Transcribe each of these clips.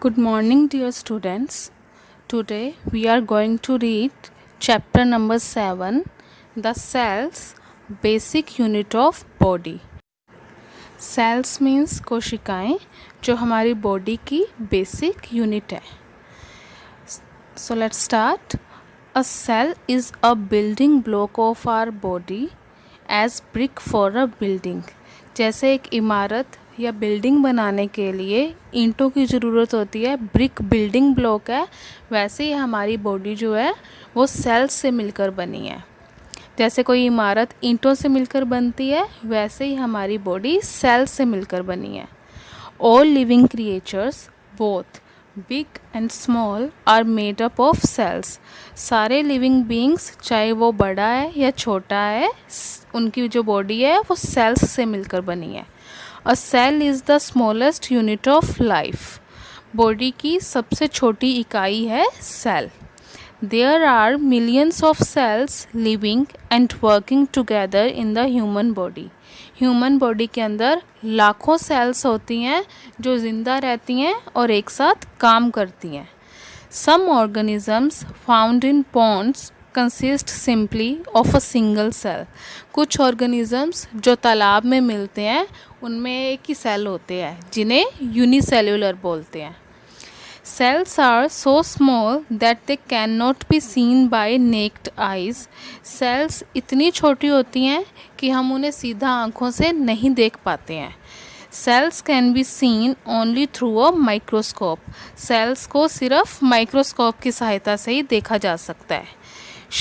Good morning, dear students. Today we are going to read chapter number 7, The Cells, Basic Unit of Body. Cells means कोशिकाएं जो हमारी body की basic unit है. So let's start. A cell is a building block of our body as brick for a building. जैसे एक इमारत या building बनाने के लिए ईंटों की ज़रूरत होती है, ब्रिक बिल्डिंग ब्लॉक है, वैसे ही हमारी बॉडी जो है वो सेल्स से मिलकर बनी है. जैसे कोई इमारत ईंटों से मिलकर बनती है, वैसे ही हमारी बॉडी सेल्स से मिलकर बनी है. All living creatures both big and small are made up of cells. सारे लिविंग बीइंग्स चाहे वो बड़ा है या छोटा है, उनकी जो बॉडी है वो सेल्स से मिलकर बनी है. A cell is the smallest unit of life. Body की सबसे छोटी इकाई है cell. There are millions of cells living and working together in the human body. Human body के अंदर लाखों सेल्स होती हैं जो ज़िंदा रहती हैं और एक साथ काम करती हैं. Some organisms found in ponds consist simply of a single cell. कुछ ऑर्गेनिजम्स जो तालाब में मिलते हैं उनमें एक ही सेल होते हैं जिन्हें यूनिसेल्यूलर बोलते हैं. Cells are so small that they cannot be seen by naked eyes. Cells इतनी छोटी होती हैं कि हम उन्हें सीधा आँखों से नहीं देख पाते हैं. Cells can be seen only through a microscope. Cells को सिर्फ माइक्रोस्कोप की सहायता से ही देखा जा सकता है.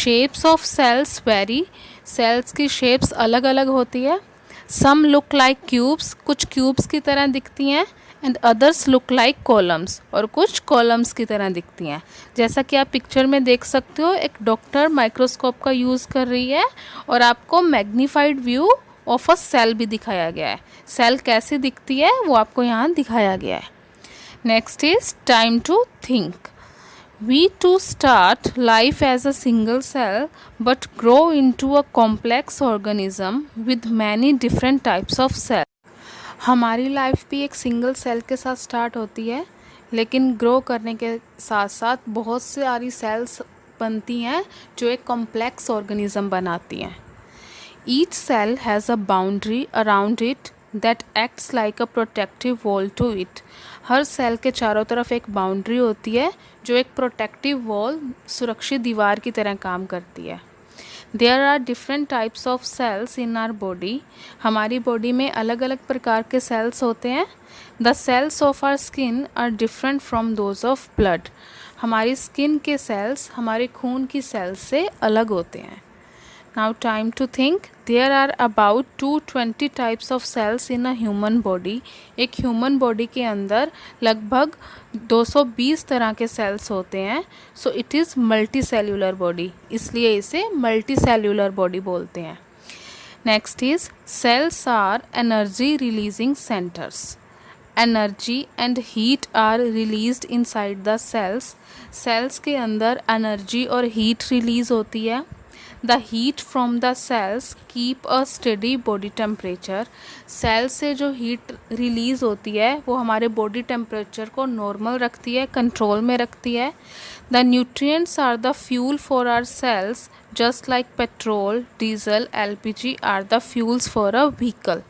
Shapes of cells vary. Cells की shapes अलग अलग होती है. Some look like cubes. कुछ cubes की तरह दिखती हैं. And others look like columns. और कुछ कॉलम्स की तरह दिखती हैं. जैसा कि आप पिक्चर में देख सकते हो, एक डॉक्टर माइक्रोस्कोप का यूज़ कर रही है और आपको magnified view of a cell भी दिखाया गया है. सेल कैसे दिखती है वो आपको यहाँ दिखाया गया है. Next is time to think. We too start life as a single cell but grow into a complex organism with many different types of cells. हमारी लाइफ भी एक सिंगल सेल के साथ स्टार्ट होती है, लेकिन ग्रो करने के साथ साथ बहुत सारी सेल्स बनती हैं जो एक कॉम्प्लेक्स ऑर्गेनिज्म बनाती हैं. Each cell has a boundary around it that acts like a protective wall to it. हर सेल के चारों तरफ एक बाउंड्री होती है जो एक प्रोटेक्टिव वॉल, सुरक्षित दीवार की तरह काम करती है. There are different types of cells in our body. हमारी बॉडी में अलग अलग प्रकार के सेल्स होते हैं. The cells of our skin are different from those of blood. हमारी स्किन के सेल्स हमारे खून की सेल्स से अलग होते हैं. Now time to think. There are about 220 types of cells in a human body. एक ह्यूमन बॉडी के अंदर लगभग 220 तरह के सेल्स होते हैं. So it is multi cellular body, इसलिए इसे मल्टी सेल्यूलर बॉडी बोलते हैं. Next is cells are energy releasing centers. Energy and heat are released inside the cells. Cells के अंदर एनर्जी और हीट रिलीज़ होती है. The heat from the cells keep a steady body temperature. Cell से जो heat release होती है वो हमारे बॉडी टेम्परेचर को नॉर्मल रखती है, कंट्रोल में रखती है. The nutrients are the fuel for our cells just like petrol, diesel, LPG are the fuels for a vehicle.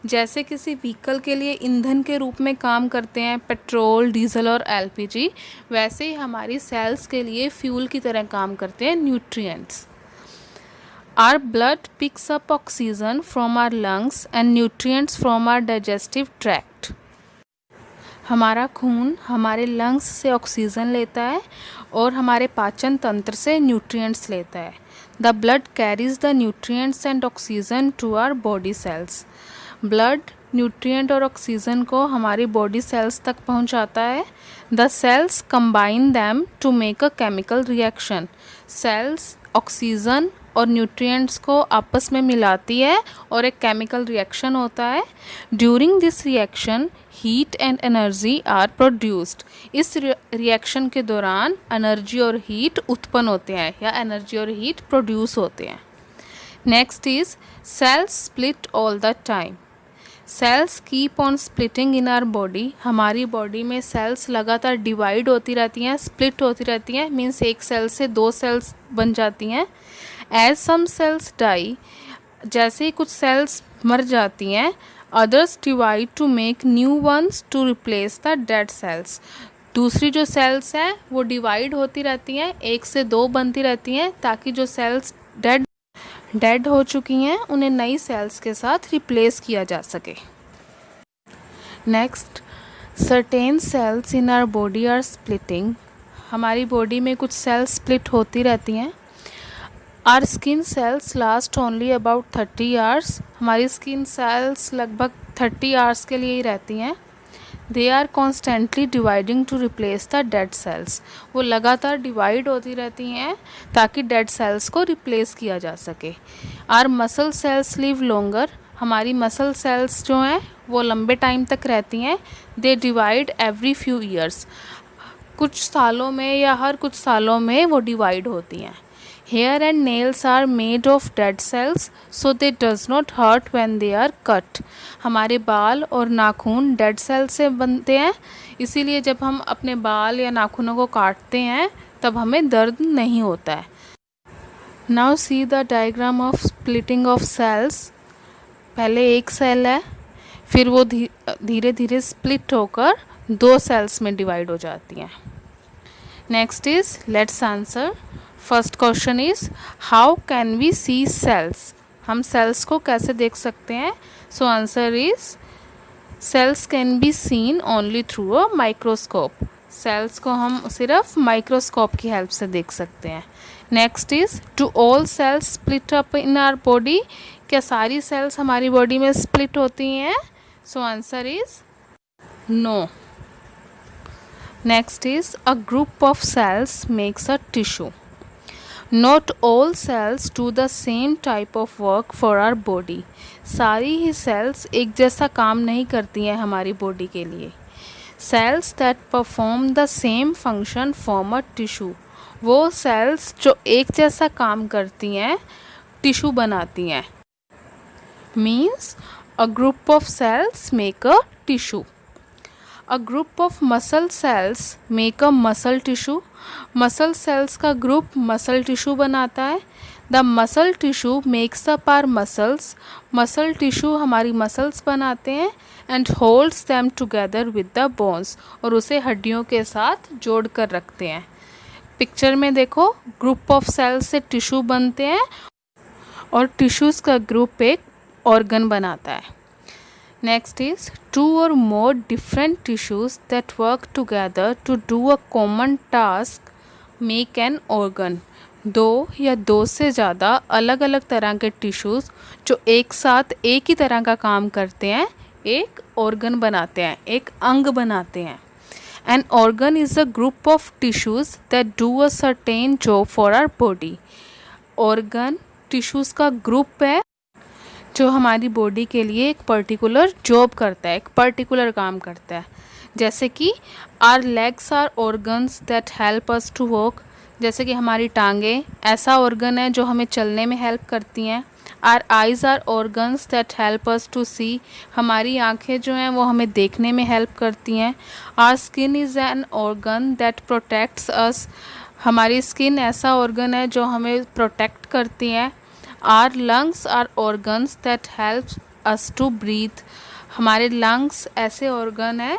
जैसे किसी व्हीकल के लिए ईंधन के रूप में काम करते हैं पेट्रोल, डीजल और एलपीजी, वैसे ही हमारी सेल्स के लिए फ्यूल की तरह काम करते हैं nutrients. Our blood picks up oxygen from our lungs and nutrients from our digestive tract. हमारा खून हमारे लंग्स से ऑक्सीजन लेता है और हमारे पाचन तंत्र से न्यूट्रिएंट्स लेता है. The blood carries the nutrients and oxygen to our body cells. Blood nutrient और ऑक्सीजन को हमारी बॉडी सेल्स तक पहुंचाता है. The cells combine them to make a chemical reaction. Cells oxygen और न्यूट्रिएंट्स को आपस में मिलाती है और एक केमिकल रिएक्शन होता है. During this reaction heat and energy are produced. इस रिएक्शन के दौरान एनर्जी और हीट उत्पन्न होते हैं या एनर्जी और हीट प्रोड्यूस होते हैं. Next is cells split all the time. Cells keep on splitting in our body, हमारी बॉडी में सेल्स लगातार डिवाइड होती रहती हैं, स्प्लिट होती रहती हैं, मीन्स एक सेल से दो सेल्स बन जाती हैं. एज सम सेल्स डाई, जैसे ही कुछ सेल्स मर जाती हैं, others divide to make new ones to replace the dead cells, दूसरी जो सेल्स हैं वो डिवाइड होती रहती हैं, एक से दो बनती रहती हैं, ताकि जो सेल्स डेड हो चुकी हैं उन्हें नई सेल्स के साथ रिप्लेस किया जा सके. Next, certain cells in our body are splitting, हमारी बॉडी में कुछ सेल्स स्प्लिट होती रहती हैं. Our skin cells last only about 30 hours, हमारी स्किन सेल्स लगभग 30 आवर्स के लिए ही रहती हैं. They are constantly dividing to replace the dead cells, वो लगातार डिवाइड होती रहती हैं ताकि डेड सेल्स को रिप्लेस किया जा सके. Our muscle cells live longer, हमारी मसल सेल्स जो हैं वो लंबे टाइम तक रहती हैं. They divide every few years, कुछ सालों में या हर कुछ सालों में वो डिवाइड होती हैं. Hair and nails are made of dead cells so they does not hurt when they are cut, हमारे बाल और नाखून डेड सेल से बनते हैं, इसीलिए जब हम अपने बाल या नाखूनों को काटते हैं तब हमें दर्द नहीं होता है. Now see the diagram of splitting of cells. पहले एक सेल है, फिर वो धीरे धीरे स्प्लिट होकर दो सेल्स में डिवाइड हो जाती हैं. Next is let's answer. First question is how can we see cells, हम सेल्स को कैसे देख सकते हैं. So answer is cells can be seen only through a microscope, cells को हम सिर्फ माइक्रोस्कोप की हेल्प से देख सकते हैं. Next is do all cells split up in our body, क्या सारी सेल्स हमारी बॉडी में स्प्लिट होती हैं. So answer is no. Next is a group of cells makes a tissue, not all cells do the same type of work for our body, सारी ही sales एक जैसा काम नहीं करती हैं हमारी बॉडी के लिए. Cells that perform the same function form a tissue, वो सेल्स जो एक जैसा काम करती हैं टिश्यू बनाती हैं. Means a group of cells make a tissue. A group of muscle cells make a muscle tissue, muscle cells का ग्रुप मसल टिश्यू बनाता है. The muscle tissue makes up our muscles, muscle tissue हमारी muscles बनाते हैं. And holds them together with the bones, और उसे हड्डियों के साथ जोड़ कर रखते हैं. पिक्चर में देखो, ग्रुप ऑफ सेल्स से टिश्यू बनते हैं और टिश्यूज़ का ग्रुप एक ऑर्गन बनाता है. Next is two or more different tissues that work together to do a common task make an organ. दो या दो से ज़्यादा अलग अलग तरह के टिश्यूज़ जो एक साथ एक ही तरह का काम करते हैं एक ऑर्गन बनाते हैं, एक अंग बनाते हैं. An organ is a group of tissues that do a certain job for our body. Organ tissues का ग्रुप है जो हमारी बॉडी के लिए एक पर्टिकुलर जॉब करता है, एक पर्टिकुलर काम करता है. जैसे कि our legs are organs that help us to walk, जैसे कि हमारी टांगें ऐसा ऑर्गन है जो हमें चलने में हेल्प करती हैं. Our eyes are organs that help us to see, हमारी आँखें जो हैं वो हमें देखने में हेल्प करती हैं. Our skin is an organ that protects us, हमारी स्किन ऐसा ऑर्गन है जो हमें प्रोटेक्ट करती हैं. Our lungs are organs that help us to breathe, हमारे लंग्स ऐसे ऑर्गन हैं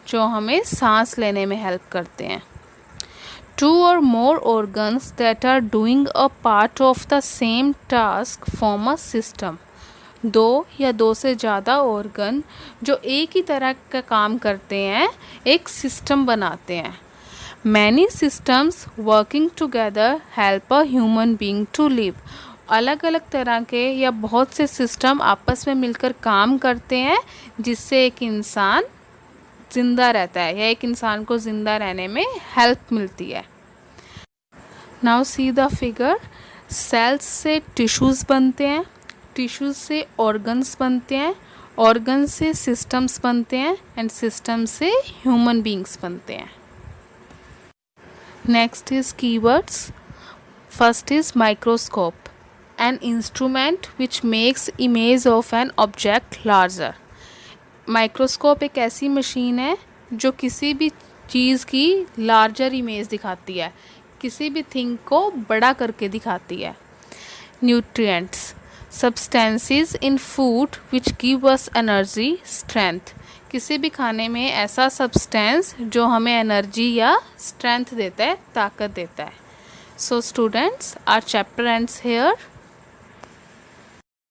जो हमें सांस लेने में हेल्प करते हैं. Two or more organs that are doing a part of the same task form a system, दो या दो से ज़्यादा ऑर्गन जो एक ही तरह का काम करते हैं एक सिस्टम बनाते हैं. Many systems working together help a human being to live, अलग अलग तरह के या बहुत से सिस्टम आपस में मिलकर काम करते हैं जिससे एक इंसान ज़िंदा रहता है या एक इंसान को ज़िंदा रहने में हेल्प मिलती है. Now see the figure. Cells से टिश्यूज़ बनते हैं, टिश्यूज़ से ऑर्गन्स बनते हैं, ऑर्गन से सिस्टम्स बनते हैं एंड सिस्टम से ह्यूमन बीइंग्स बनते हैं. Next is keywords. First is microscope, an instrument which makes image of an object larger. Microscope एक ऐसी मशीन है जो किसी भी चीज़ की लार्जर इमेज दिखाती है, किसी भी थिंग को बड़ा करके दिखाती है। Nutrients, substances in food which give us energy, strength. किसी भी खाने में ऐसा सब्सटेंस जो हमें एनर्जी या स्ट्रेंथ देता है, ताकत देता है। So students, our chapter ends here.